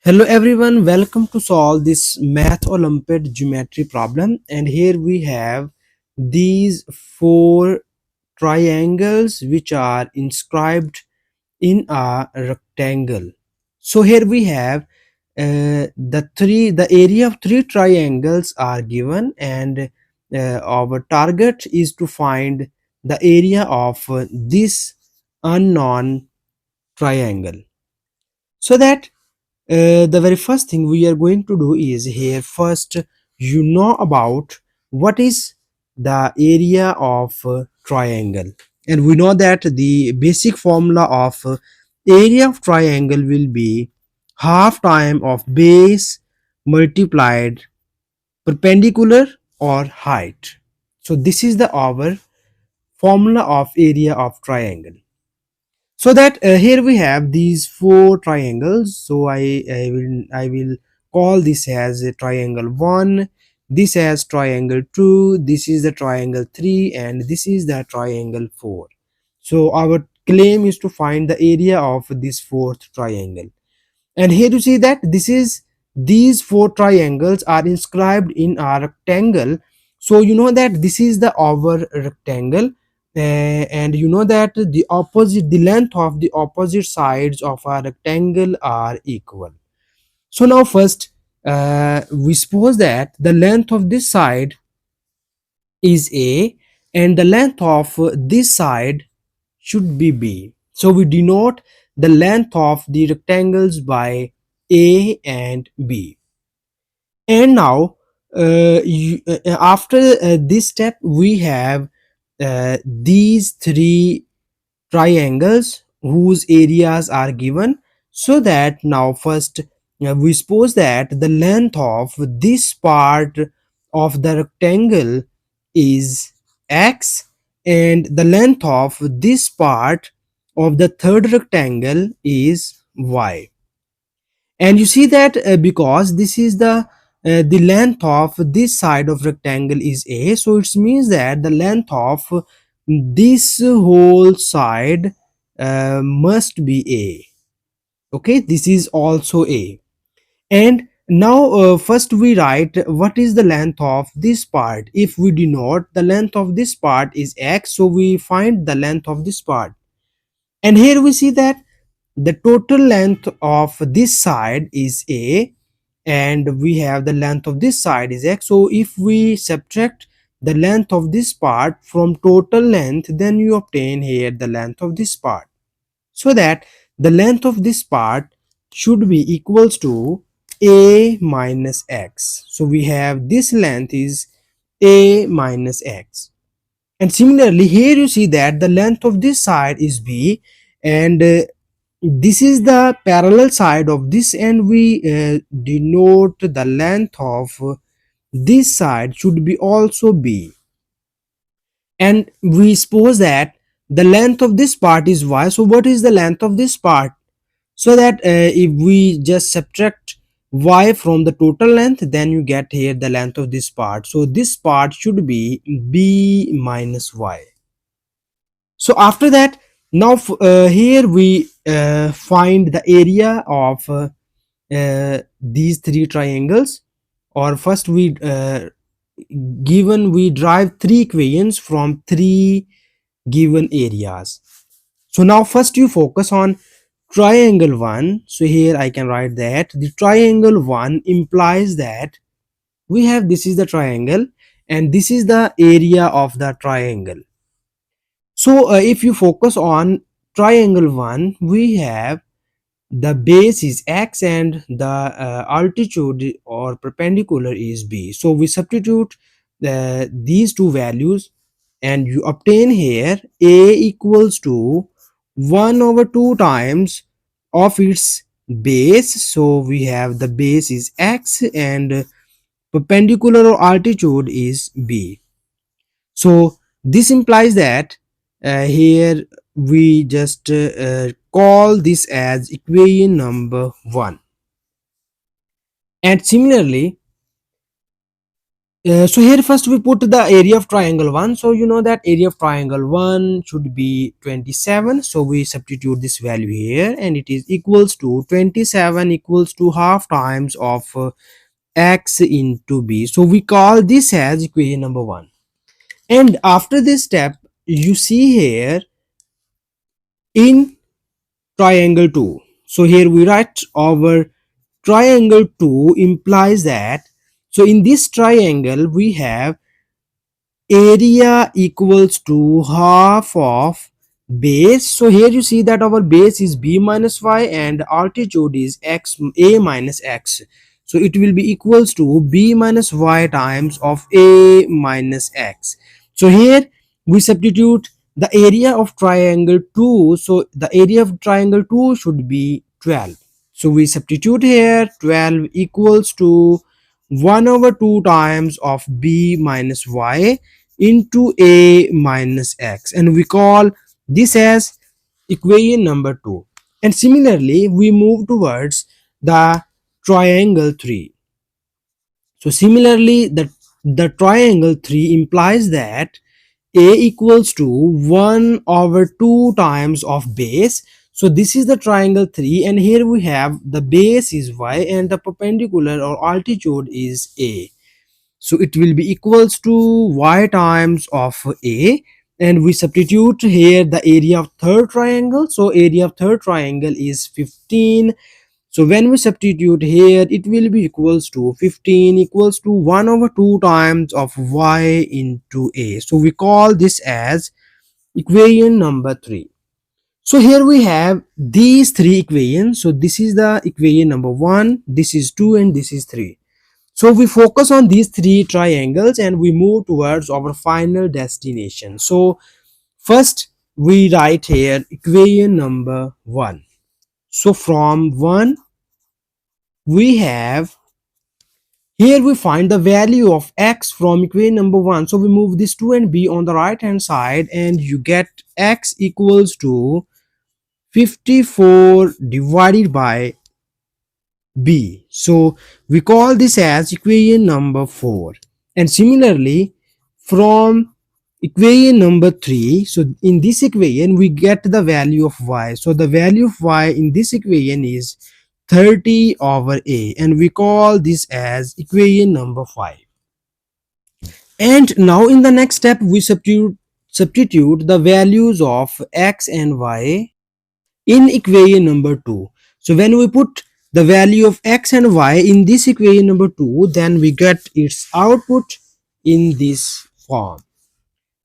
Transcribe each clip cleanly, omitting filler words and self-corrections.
Hello everyone, welcome to solve this Math Olympiad geometry problem. And here we have these four triangles which are inscribed in a rectangle. So here we have the area of three triangles are given, and our target is to find the area of this unknown triangle. So that the very first thing we are going to do is here first you know about what is the area of triangle, and we know that the basic formula of area of triangle will be half time of base multiplied perpendicular or height. So this is the our formula of area of triangle. So that here we have these four triangles. So I will call this as a triangle 1, this as triangle 2, this is the triangle 3, and this is the triangle 4. So our claim is to find the area of this fourth triangle. And here you see that these four triangles are inscribed in a rectangle. So you know that this is the our rectangle, and you know that the length of the opposite sides of a rectangle are equal. So now first we suppose that the length of this side is a, and the length of this side should be b. So we denote the length of the rectangles by a and b. And now after this step we have these three triangles whose areas are given. So that now first we suppose that the length of this part of the rectangle is x, and the length of this part of the third rectangle is y. And you see that because this is the length of this side of rectangle is a, so it means that the length of this whole side must be a. Okay, this is also a. And now first we write what is the length of this part. If we denote the length of this part is x, so we find the length of this part. And here we see that the total length of this side is a, and we have the length of this side is x. So if we subtract the length of this part from total length, then you obtain here the length of this part. So that the length of this part should be equals to a minus x. So we have this length is a minus x. And similarly here you see that the length of this side is b, and this is the parallel side of this, and we denote the length of this side should be also b. And we suppose that the length of this part is y. So what is the length of this part? So that if we just subtract y from the total length, then you get here the length of this part. So this part should be b minus y. So after that, now here we find the area of these three triangles. Or first we we derive three equations from three given areas. So now first you focus on triangle 1. So here I can write that the triangle 1 implies that we have this is the triangle, and this is the area of the triangle. So if you focus on triangle 1, we have the base is x, and the altitude or perpendicular is b. So we substitute these two values, and you obtain here a equals to 1 over 2 times of its base. So we have the base is x, and perpendicular or altitude is b. So this implies that here we just call this as equation number 1. And similarly So here first we put the area of triangle 1. So you know that area of triangle 1 should be 27. So we substitute this value here, and it is equals to 27 equals to half times of x into b. So we call this as equation number 1. And after this step, you see here in triangle 2. So here we write our triangle 2 implies that, so in this triangle we have area equals to half of base. So here you see that our base is b minus y and altitude is x a minus x. So it will be equals to b minus y times of a minus x. So here we substitute the area of triangle 2. So the area of triangle 2 should be 12. So we substitute here 12 equals to 1 over 2 times of b minus y into a minus x, and we call this as equation number 2. And similarly we move towards the triangle 3. So similarly the triangle 3 implies that a equals to 1 over 2 times of base. So this is the triangle 3, and here we have the base is y and the perpendicular or altitude is a. So it will be equals to y times of a, and we substitute here the area of third triangle. So area of third triangle is 15. So when we substitute here, it will be equals to 15 equals to 1 over 2 times of y into a. So we call this as equation number 3. So here we have these three equations. So this is the equation number 1, this is 2, and this is 3. So we focus on these three triangles and we move towards our final destination. So first we write here equation number 1. So from 1 we have, here we find the value of x from equation number 1. So we move this 2 and b on the right hand side, and you get x equals to 54 divided by b. So we call this as equation number 4. And similarly from equation number 3, so in this equation we get the value of y. So the value of y in this equation is 30 over a, and we call this as equation number 5. And now in the next step we substitute the values of x and y in equation number 2. So when we put the value of x and y in this equation number 2, then we get its output in this form.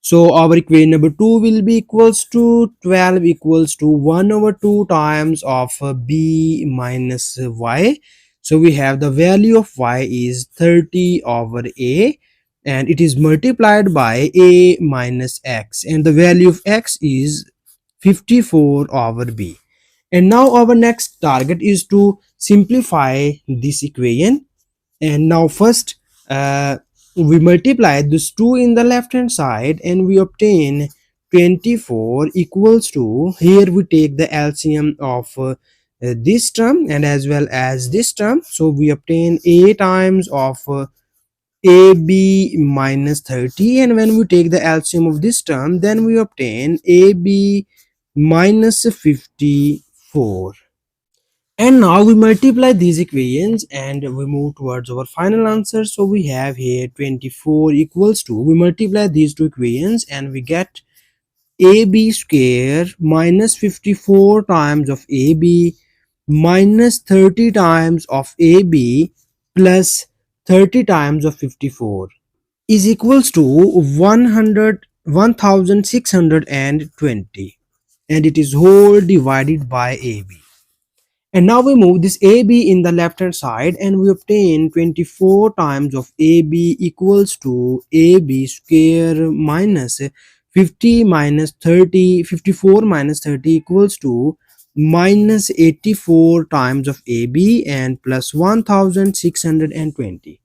So our equation number 2 will be equals to 12 equals to 1 over 2 times of b minus y. So we have the value of y is 30 over a, and it is multiplied by a minus x, and the value of x is 54 over b. And now our next target is to simplify this equation. And now first we multiply this 2 in the left hand side, and we obtain 24 equals to, here we take the LCM of this term and as well as this term. So we obtain a times of ab minus 30, and when we take the LCM of this term, then we obtain ab minus 54. And now we multiply these equations and we move towards our final answer. So we have here 24 equals to, we multiply these two equations and we get ab square minus 54 times of ab minus 30 times of ab plus 30 times of 54 is equals to 1620, and it is whole divided by ab. And now we move this AB in the left hand side, and we obtain 24 times of AB equals to AB square minus 50 minus 30, 54 minus 30 equals to minus 84 times of AB and plus 1620.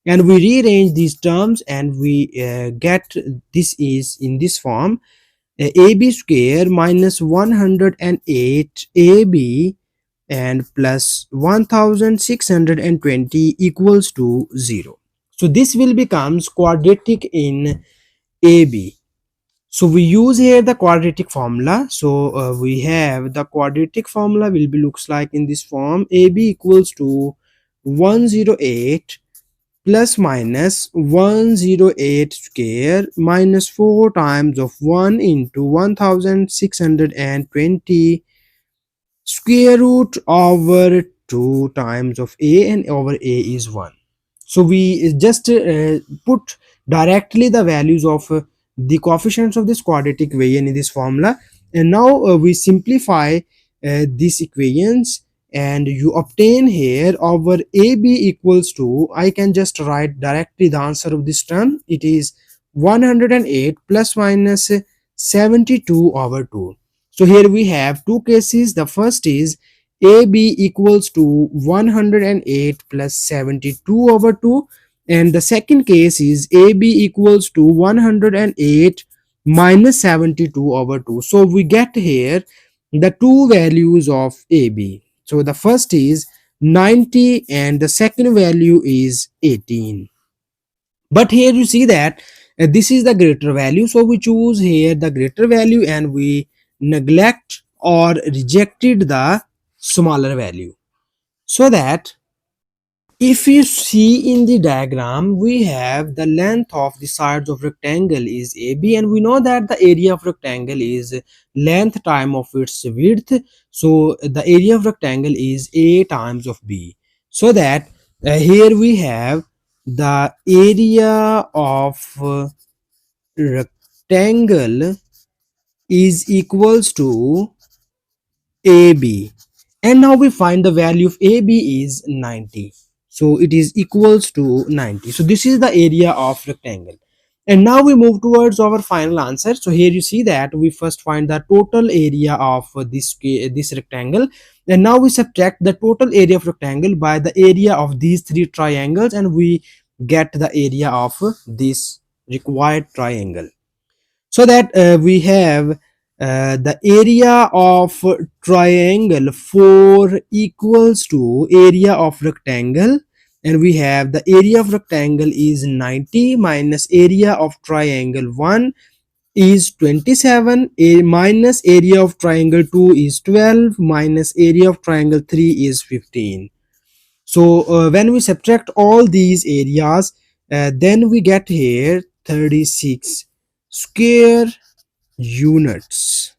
And we rearrange these terms and we get this is in this form, AB square minus 108 AB and plus 1620 equals to 0. So this will becomes quadratic in AB. So we use here the quadratic formula. So we have the quadratic formula will be looks like in this form: AB equals to 108 plus minus 108 square minus 4 times of 1 into 1620 square root over 2 times of a, and over a is 1. So we just put directly the values of the coefficients of this quadratic equation in this formula, and now we simplify these equations, and you obtain here over ab equals to, I can just write directly the answer of this term. It is 108 plus minus 72 over 2. So here we have two cases. The first is AB equals to 108 plus 72 over 2, and the second case is AB equals to 108 minus 72 over 2. So we get here the two values of AB. So the first is 90 and the second value is 18. But here you see that this is the greater value, so we choose here the greater value and we neglect or rejected the smaller value. So that if you see in the diagram, we have the length of the sides of rectangle is AB, and we know that the area of rectangle is length time of its width. So the area of rectangle is A times of B. So that here we have the area of rectangle is equals to AB, and now we find the value of AB is 90. So it is equals to 90. So this is the area of rectangle. And now we move towards our final answer. So here you see that we first find the total area of this rectangle, and now we subtract the total area of rectangle by the area of these three triangles, and we get the area of this required triangle. So that we have the area of triangle 4 equals to area of rectangle, and we have the area of rectangle is 90 minus area of triangle 1 is 27, a minus area of triangle 2 is 12, minus area of triangle 3 is 15. So when we subtract all these areas, then we get here 36 square units.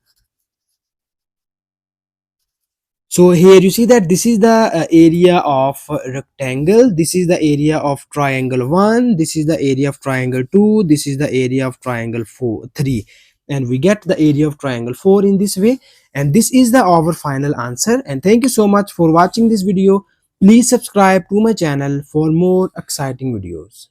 So here you see that this is the area of rectangle, this is the area of triangle 1, this is the area of triangle 2, this is the area of triangle 3, and we get the area of triangle 4 in this way. And this is the our final answer. And thank you so much for watching this video. Please subscribe to my channel for more exciting videos.